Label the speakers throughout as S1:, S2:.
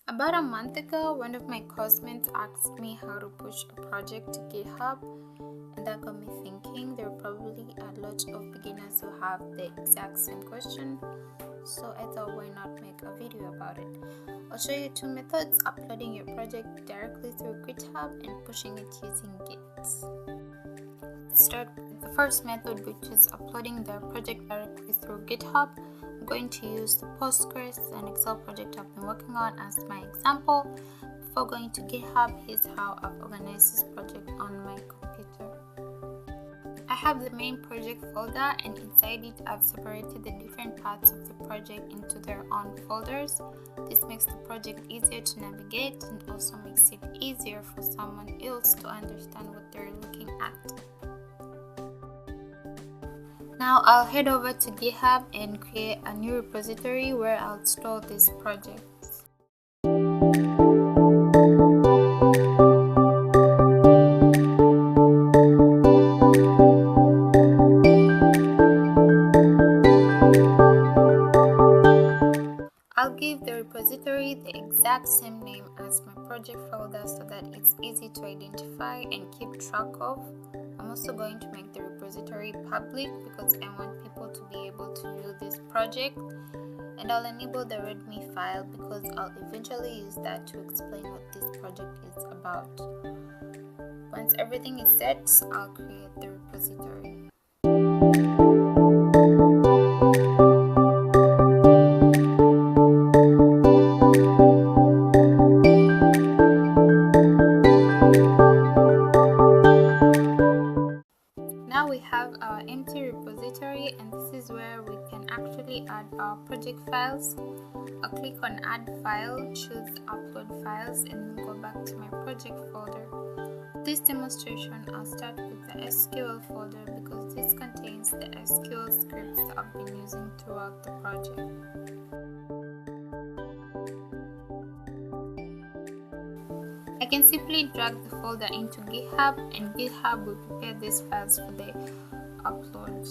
S1: About a month ago, one of my classmates asked me how to push a project to GitHub, and that got me thinking there are probably a lot of beginners who have the exact same question, so I thought why not make a video about it. I'll show you two methods: uploading your project directly through GitHub and pushing it using Git. Let's start with the first method, which is uploading the project directly through GitHub. I'm going to use the PostgreSQL Excel project I've been working on as my example. Before going to GitHub, here's how I've organized this project on my computer. I have the main project folder, and inside it I've separated the different parts of the project into their own folders. This makes the project easier to navigate and also makes it easier for someone else to understand what they're looking at. Now I'll head over to GitHub and create a new repository where I'll store this project. I'll give the repository the exact same name as my project folder so that it's easy to identify and keep track of. I'm also going to make the repository public because I want people to be able to view this project, and I'll enable the README file because I'll eventually use that to explain what this project is about. Once everything is set, I'll create the repository. Now we have our empty repository, and this is where we can actually add our project files. I'll click on add file, choose upload files, and then go back to my project folder. This demonstration, I'll start with the SQL folder because this contains the SQL scripts that I've been using throughout the project. I can simply drag the folder into GitHub, and GitHub will prepare these files for the uploads.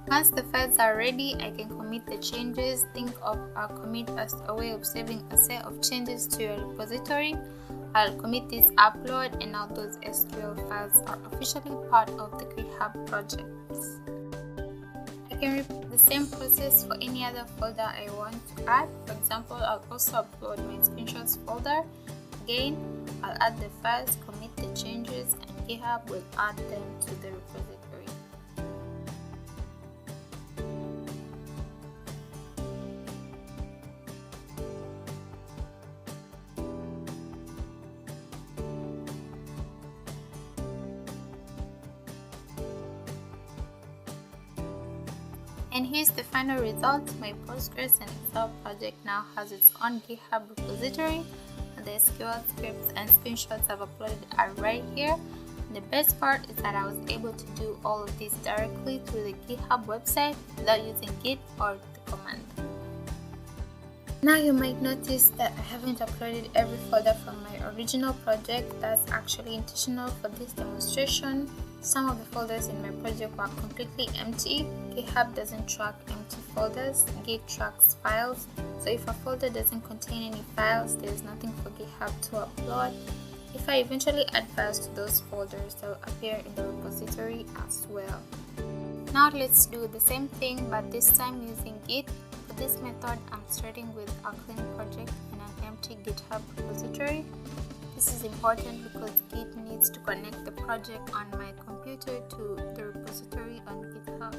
S1: Once the files are ready, I can commit the changes. Think of a commit as a way of saving a set of changes to your repository. I'll commit this upload, and now those SQL files are officially part of the GitHub projects. I can repeat the same process for any other folder I want to add. For example, I'll also upload my screenshots folder. Again, I'll add the files, commit the changes, and GitHub will add them to the repository. And here's the final result. My PostgreSQL Excel project now has its own GitHub repository, and the SQL scripts and screenshots I've uploaded are right here. And the best part is that I was able to do all of this directly through the GitHub website without using Git or the command. Now you might notice that I haven't uploaded every folder from my original project. That's actually intentional for this demonstration. Some of the folders in my project were completely empty. GitHub doesn't track empty folders, Git tracks files. So if a folder doesn't contain any files, there is nothing for GitHub to upload. If I eventually add files to those folders, they'll appear in the repository as well. Now let's do the same thing, but this time using Git. For this method, I'm starting with a clean project in an empty GitHub repository. This is important because Git needs to connect the project on my computer to the repository on GitHub.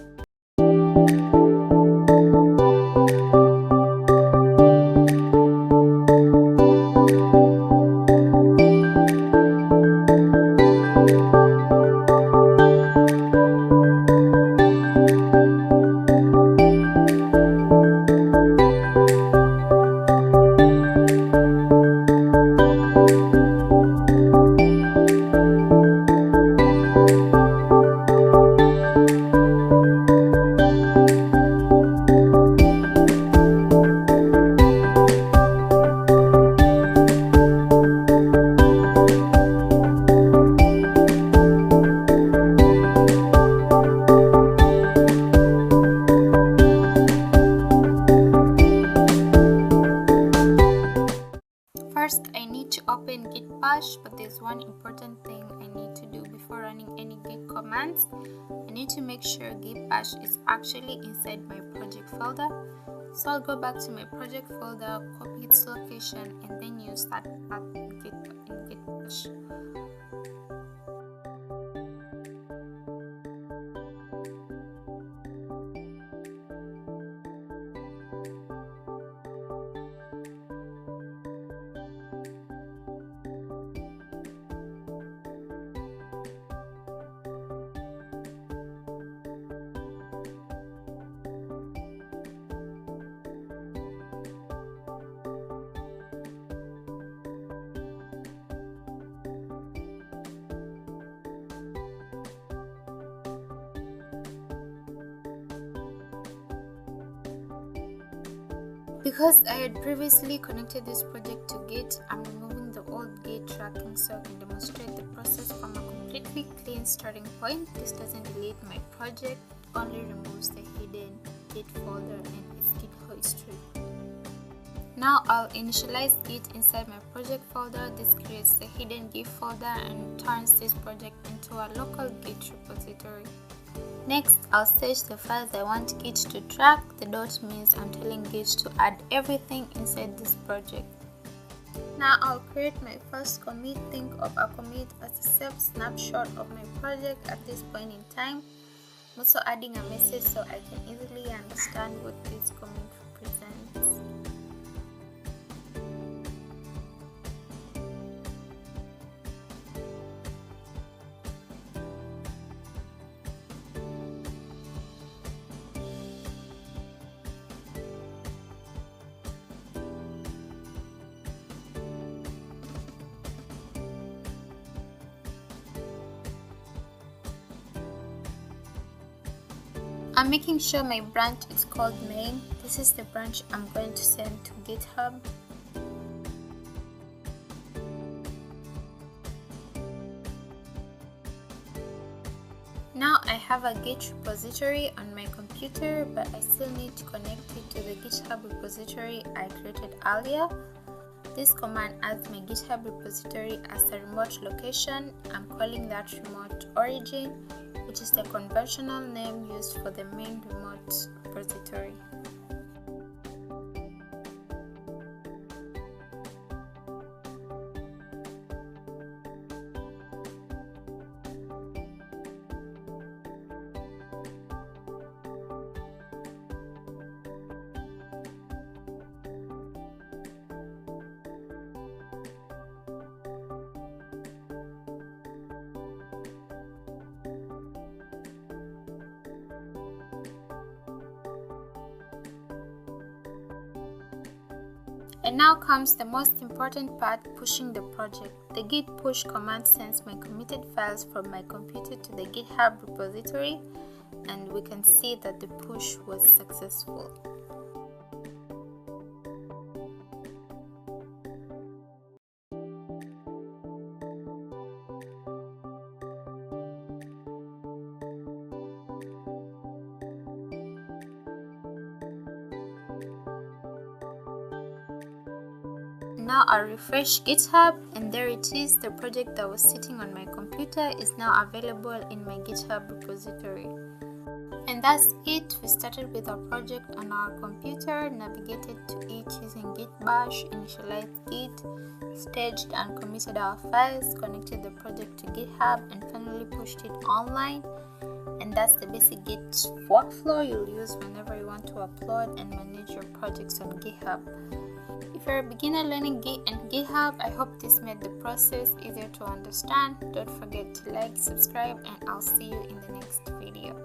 S1: First, I need to open Git Bash, but there's one important thing I need to do before running any Git commands. I need to make sure Git Bash is actually inside my project folder. So I'll go back to my project folder, copy its location, and then use that path in Git Bash. Because I had previously connected this project to Git, I'm removing the old Git tracking so I can demonstrate the process from a completely clean starting point. This doesn't delete my project, only removes the hidden Git folder and its Git history. Now I'll initialize Git inside my project folder. This creates the hidden Git folder and turns this project into a local Git repository. Next, I'll stage the files I want Git to track. The dot means I'm telling Git to add everything inside this project. Now I'll create my first commit. Think of a commit as a self-snapshot of my project at this point in time. I'm also adding a message so I can easily understand what this commit represents. I'm making sure my branch is called main. This is the branch I'm going to send to GitHub. Now I have a Git repository on my computer, but I still need to connect it to the GitHub repository I created earlier. This command adds my GitHub repository as a remote location. I'm calling that remote origin, which is the conventional name used for the main remote repository. And now comes the most important part, pushing the project. The git push command sends my committed files from my computer to the GitHub repository, and we can see that the push was successful. Now I'll refresh GitHub, and there it is. The project that was sitting on my computer is now available in my GitHub repository. And that's it. We started with our project on our computer, navigated to it using Git Bash, initialized Git, staged and committed our files, connected the project to GitHub, and finally pushed it online. And that's the basic Git workflow you'll use whenever you want to upload and manage your projects on GitHub. If you're a beginner learning Git and GitHub, I hope this made the process easier to understand. Don't forget to like, subscribe, and I'll see you in the next video.